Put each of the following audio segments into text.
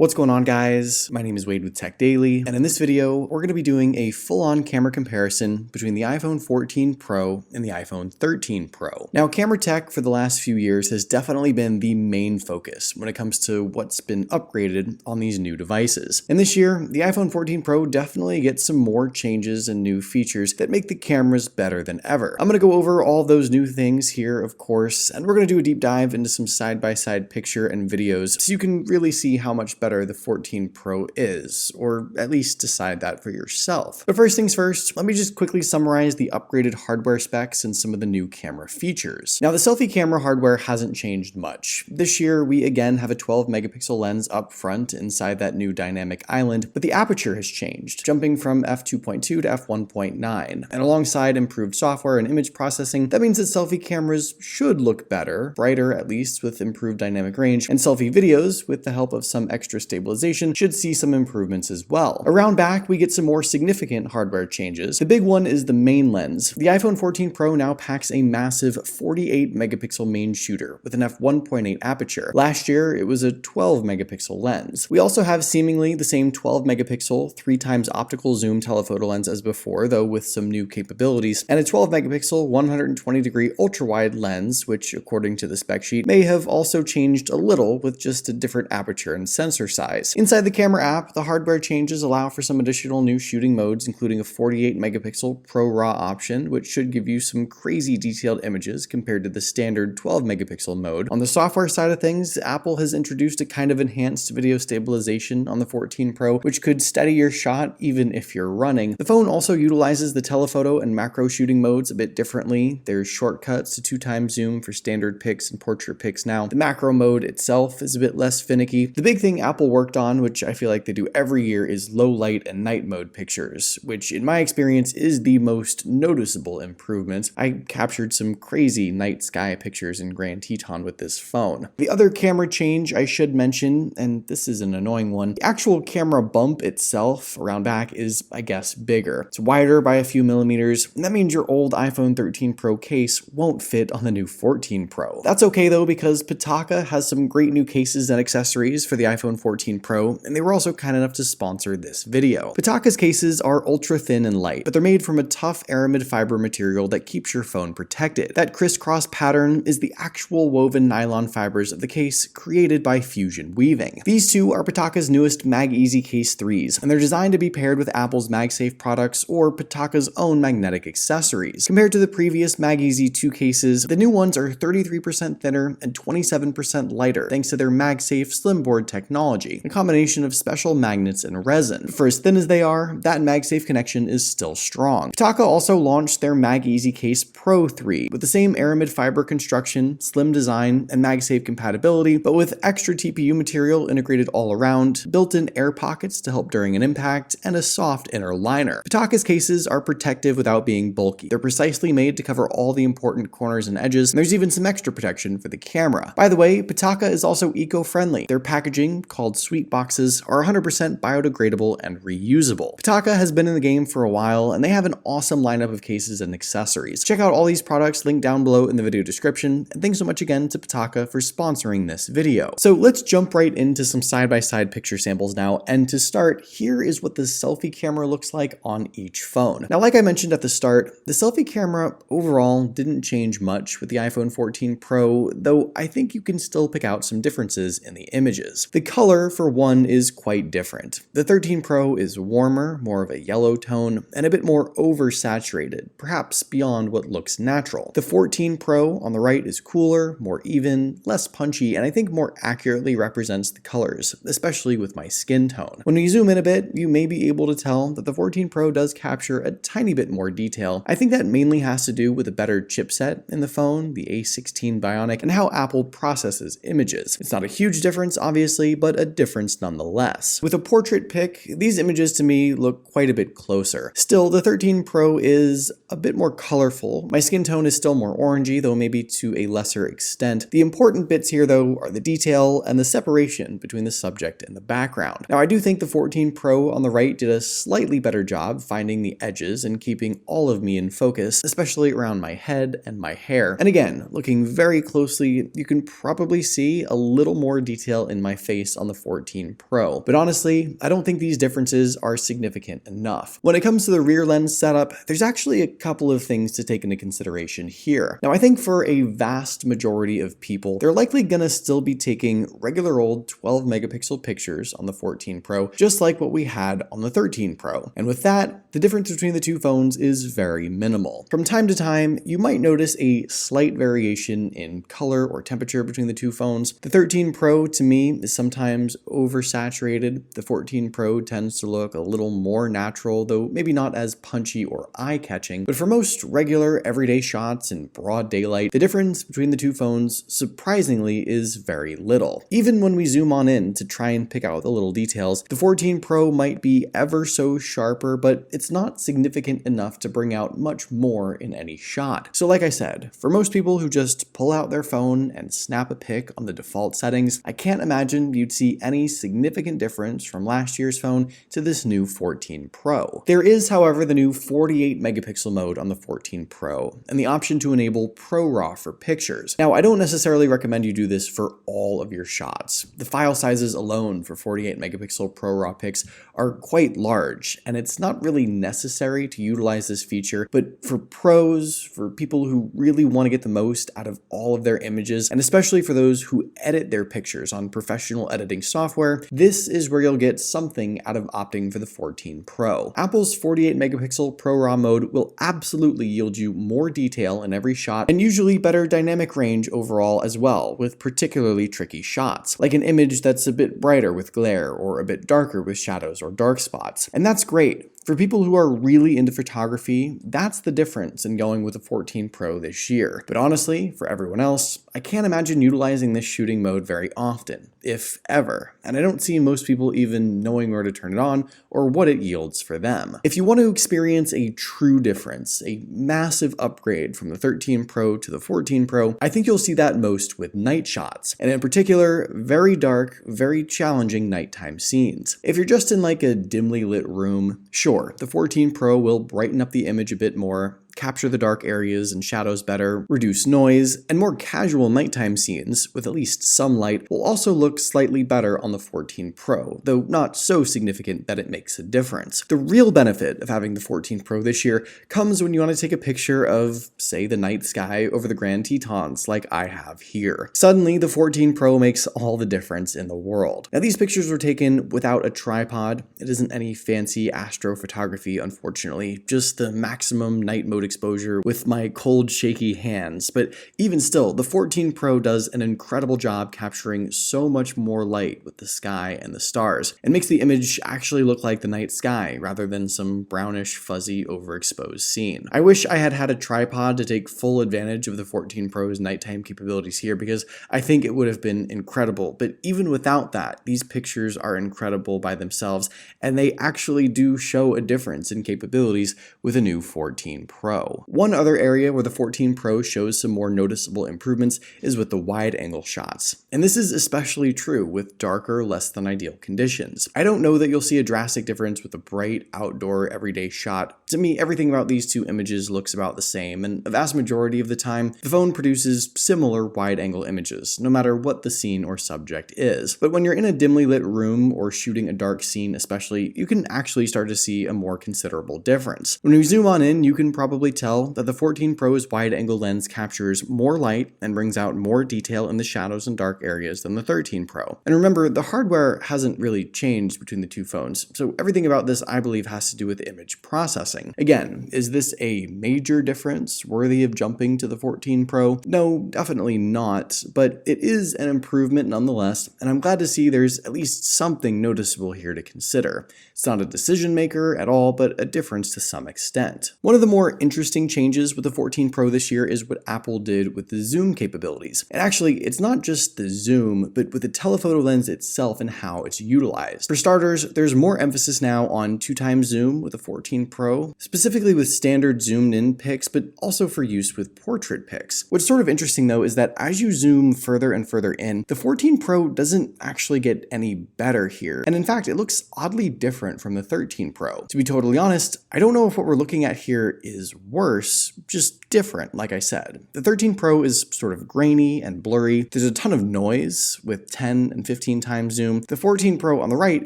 What's going on, guys? My name is Wade with Tech Daily, and in this video, we're going to be doing a full-on camera comparison between the iPhone 14 Pro and the iPhone 13 Pro. Now, camera tech for the last few years has definitely been the main focus when it comes to what's been upgraded on these new devices. And this year, the iPhone 14 Pro definitely gets some more changes and new features that make the cameras better than ever. I'm going to go over all those new things here, of course, and we're going to do a deep dive into some side-by-side picture and videos so you can really see how much better the 14 Pro is, or at least decide that for yourself. But first things first, let me just quickly summarize the upgraded hardware specs and some of the new camera features. Now, the selfie camera hardware hasn't changed much. This year, we again have a 12 megapixel lens up front inside that new dynamic island, but the aperture has changed, jumping from f2.2 to f1.9. And alongside improved software and image processing, that means that selfie cameras should look better, brighter at least, with improved dynamic range, and selfie videos, with the help of some extra stabilization, should see some improvements as well. Around back, we get some more significant hardware changes. The big one is the main lens. The iPhone 14 Pro now packs a massive 48 megapixel main shooter with an f1.8 aperture. Last year, it was a 12 megapixel lens. We also have seemingly the same 12 megapixel 3x optical zoom telephoto lens as before, though with some new capabilities, and a 12 megapixel 120 degree ultra wide lens, which according to the spec sheet may have also changed a little with just a different aperture and sensor size. Inside the camera app, the hardware changes allow for some additional new shooting modes, including a 48 megapixel Pro RAW option, which should give you some crazy detailed images compared to the standard 12 megapixel mode. On the software side of things, Apple has introduced a kind of enhanced video stabilization on the 14 Pro, which could steady your shot even if you're running. The phone also utilizes the telephoto and macro shooting modes a bit differently. There's shortcuts to 2x zoom for standard pics and portrait pics now. The macro mode itself is a bit less finicky. The big thing Apple worked on, which I feel like they do every year, is low light and night mode pictures, which in my experience is the most noticeable improvement. I captured some crazy night sky pictures in Grand Teton with this phone. The other camera change I should mention, and this is an annoying one, the actual camera bump itself around back is, I guess, bigger. It's wider by a few millimeters, and that means your old iPhone 13 Pro case won't fit on the new 14 Pro. That's okay though, because Pitaka has some great new cases and accessories for the iPhone 14 Pro, and they were also kind enough to sponsor this video. Pitaka's cases are ultra thin and light, but they're made from a tough aramid fiber material that keeps your phone protected. That crisscross pattern is the actual woven nylon fibers of the case created by Fusion Weaving. These two are Pitaka's newest MagEasy Case 3s, and they're designed to be paired with Apple's MagSafe products or Pitaka's own magnetic accessories. Compared to the previous MagEasy 2 cases, the new ones are 33% thinner and 27% lighter thanks to their MagSafe Slimboard technology, a combination of special magnets and resin. For as thin as they are, that MagSafe connection is still strong. Pitaka also launched their MagEasy Case Pro 3 with the same aramid fiber construction, slim design, and MagSafe compatibility, but with extra TPU material integrated all around, built-in air pockets to help during an impact, and a soft inner liner. Pitaka's cases are protective without being bulky. They're precisely made to cover all the important corners and edges, and there's even some extra protection for the camera. By the way, Pitaka is also eco-friendly. Their packaging, called Sweet Boxes, are 100% biodegradable and reusable. Pitaka has been in the game for a while, and they have an awesome lineup of cases and accessories. Check out all these products linked down below in the video description, and thanks so much again to Pitaka for sponsoring this video. So let's jump right into some side-by-side picture samples now, and to start, here is what the selfie camera looks like on each phone. Now, like I mentioned at the start, the selfie camera overall didn't change much with the iPhone 14 Pro, though I think you can still pick out some differences in the images. The color, for one, is quite different. The 13 Pro is warmer, more of a yellow tone, and a bit more oversaturated, perhaps beyond what looks natural. The 14 Pro on the right is cooler, more even, less punchy, and I think more accurately represents the colors, especially with my skin tone. When we zoom in a bit, you may be able to tell that the 14 Pro does capture a tiny bit more detail. I think that mainly has to do with a better chipset in the phone, the A16 Bionic, and how Apple processes images. It's not a huge difference, obviously, but a difference nonetheless. With a portrait pic, these images to me look quite a bit closer. Still, the 13 Pro is a bit more colorful. My skin tone is still more orangey, though maybe to a lesser extent. The important bits here, though, are the detail and the separation between the subject and the background. Now, I do think the 14 Pro on the right did a slightly better job finding the edges and keeping all of me in focus, especially around my head and my hair. And again, looking very closely, you can probably see a little more detail in my face on the the 14 Pro. But honestly, I don't think these differences are significant enough. When it comes to the rear lens setup, there's actually a couple of things to take into consideration here. Now, I think for a vast majority of people, they're likely gonna still be taking regular old 12 megapixel pictures on the 14 Pro, just like what we had on the 13 Pro. And with that, the difference between the two phones is very minimal. From time to time, you might notice a slight variation in color or temperature between the two phones. The 13 Pro, to me, is sometimes oversaturated. The 14 Pro tends to look a little more natural, though maybe not as punchy or eye-catching. But for most regular, everyday shots in broad daylight, the difference between the two phones, surprisingly, is very little. Even when we zoom on in to try and pick out the little details, the 14 Pro might be ever so sharper, but it's not significant enough to bring out much more in any shot. So like I said, for most people who just pull out their phone and snap a pic on the default settings, I can't imagine you'd see any significant difference from last year's phone to this new 14 Pro. There is, however, the new 48 megapixel mode on the 14 Pro, and the option to enable ProRAW for pictures. Now, I don't necessarily recommend you do this for all of your shots. The file sizes alone for 48 megapixel ProRAW pics are quite large, and it's not really necessary to utilize this feature, but for pros, for people who really want to get the most out of all of their images, and especially for those who edit their pictures on professional editing software, this is where you'll get something out of opting for the 14 Pro. Apple's 48 megapixel ProRAW mode will absolutely yield you more detail in every shot, and usually better dynamic range overall as well, with particularly tricky shots, like an image that's a bit brighter with glare or a bit darker with shadows or dark spots. And that's great. For people who are really into photography, that's the difference in going with the 14 Pro this year. But honestly, for everyone else, I can't imagine utilizing this shooting mode very often, if ever, and I don't see most people even knowing where to turn it on or what it yields for them. If you want to experience a true difference, a massive upgrade from the 13 Pro to the 14 Pro, I think you'll see that most with night shots, and in particular, very dark, very challenging nighttime scenes. If you're just in like a dimly lit room, sure, the 14 Pro will brighten up the image a bit more, capture the dark areas and shadows better, reduce noise, and more casual nighttime scenes with at least some light will also look slightly better on the 14 Pro, though not so significant that it makes a difference. The real benefit of having the 14 Pro this year comes when you want to take a picture of, say, the night sky over the Grand Tetons like I have here. Suddenly, the 14 Pro makes all the difference in the world. Now, these pictures were taken without a tripod. It isn't any fancy astrophotography, unfortunately, just the maximum night mode exposure with my cold, shaky hands. But even still, the 14 Pro does an incredible job capturing so much more light with the sky and the stars, and makes the image actually look like the night sky rather than some brownish, fuzzy, overexposed scene. I wish I had had a tripod to take full advantage of the 14 Pro's nighttime capabilities here, because I think it would have been incredible. But even without that, these pictures are incredible by themselves, and they actually do show a difference in capabilities with a new 14 Pro. One other area where the 14 Pro shows some more noticeable improvements is with the wide-angle shots. And this is especially true with darker, less than ideal conditions. I don't know that you'll see a drastic difference with a bright, outdoor, everyday shot. To me, everything about these two images looks about the same, and a vast majority of the time, the phone produces similar wide-angle images, no matter what the scene or subject is. But when you're in a dimly lit room or shooting a dark scene especially, you can actually start to see a more considerable difference. When we zoom on in, you can probably tell that the 14 Pro's wide-angle lens captures more light and brings out more detail in the shadows and dark areas than the 13 Pro. And remember, the hardware hasn't really changed between the two phones, so everything about this, I believe, has to do with image processing. Again, is this a major difference worthy of jumping to the 14 Pro? No, definitely not, but it is an improvement nonetheless, and I'm glad to see there's at least something noticeable here to consider. It's not a decision maker at all, but a difference to some extent. One of the more interesting changes with the 14 Pro this year is what Apple did with the zoom capabilities. And actually, it's not just the zoom, but with the telephoto lens itself and how it's utilized. For starters, there's more emphasis now on 2x zoom with the 14 Pro, specifically with standard zoomed in pics, but also for use with portrait pics. What's sort of interesting though is that as you zoom further and further in, the 14 Pro doesn't actually get any better here. And in fact, it looks oddly different from the 13 Pro. To be totally honest, I don't know if what we're looking at here is worse, just different, like I said. The 13 Pro is sort of grainy and blurry. There's a ton of noise with 10 and 15 times zoom. The 14 Pro on the right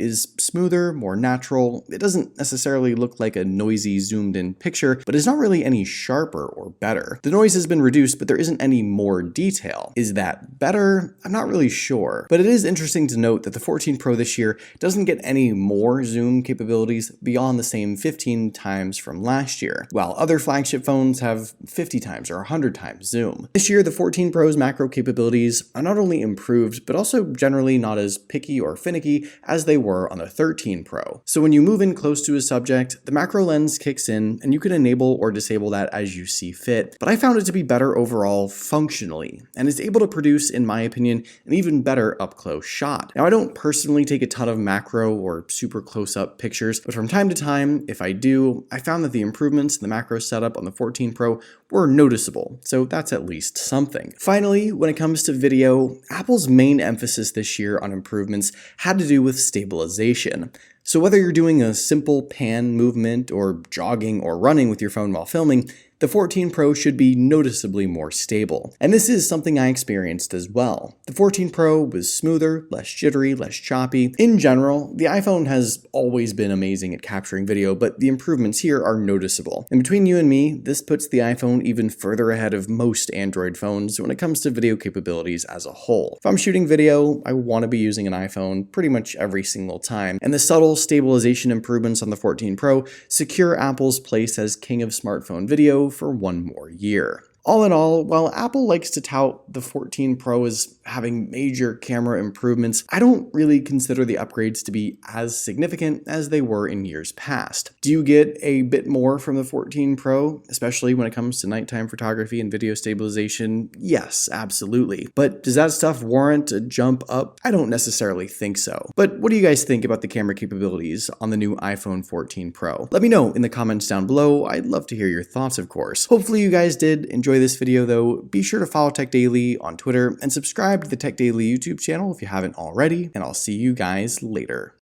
is smoother, more natural. It doesn't necessarily look like a noisy zoomed in picture, but it's not really any sharper or better. The noise has been reduced, but there isn't any more detail. Is that better? I'm not really sure. But it is interesting to note that the 14 Pro this year doesn't get any more zoom capabilities beyond the same 15 times from last year, while other flagship phones have 50 times or 100 times zoom. This year, the 14 Pro's macro capabilities are not only improved, but also generally not as picky or finicky as they were on the 13 Pro. So when you move in close to a subject, the macro lens kicks in and you can enable or disable that as you see fit. But I found it to be better overall functionally, and is able to produce, in my opinion, an even better up-close shot. Now, I don't personally take a ton of macro or super close-up pictures, but from time to time, if I do, I found that the improvements in the macro setup on the 14 Pro were noticeable, so that's at least something. Finally, when it comes to video, Apple's main emphasis this year on improvements had to do with stabilization. So whether you're doing a simple pan movement or jogging or running with your phone while filming, the 14 Pro should be noticeably more stable. And this is something I experienced as well. The 14 Pro was smoother, less jittery, less choppy. In general, the iPhone has always been amazing at capturing video, but the improvements here are noticeable. And between you and me, this puts the iPhone even further ahead of most Android phones when it comes to video capabilities as a whole. If I'm shooting video, I want to be using an iPhone pretty much every single time. And the subtle stabilization improvements on the 14 Pro secure Apple's place as king of smartphone video for one more year. All in all, while Apple likes to tout the 14 Pro as having major camera improvements, I don't really consider the upgrades to be as significant as they were in years past. Do you get a bit more from the 14 Pro, especially when it comes to nighttime photography and video stabilization? Yes, absolutely. But does that stuff warrant a jump up? I don't necessarily think so. But what do you guys think about the camera capabilities on the new iPhone 14 Pro? Let me know in the comments down below. I'd love to hear your thoughts, of course. Hopefully you guys did enjoy this video though. Be sure to follow Tech Daily on Twitter and subscribe to the Tech Daily YouTube channel if you haven't already, and I'll see you guys later.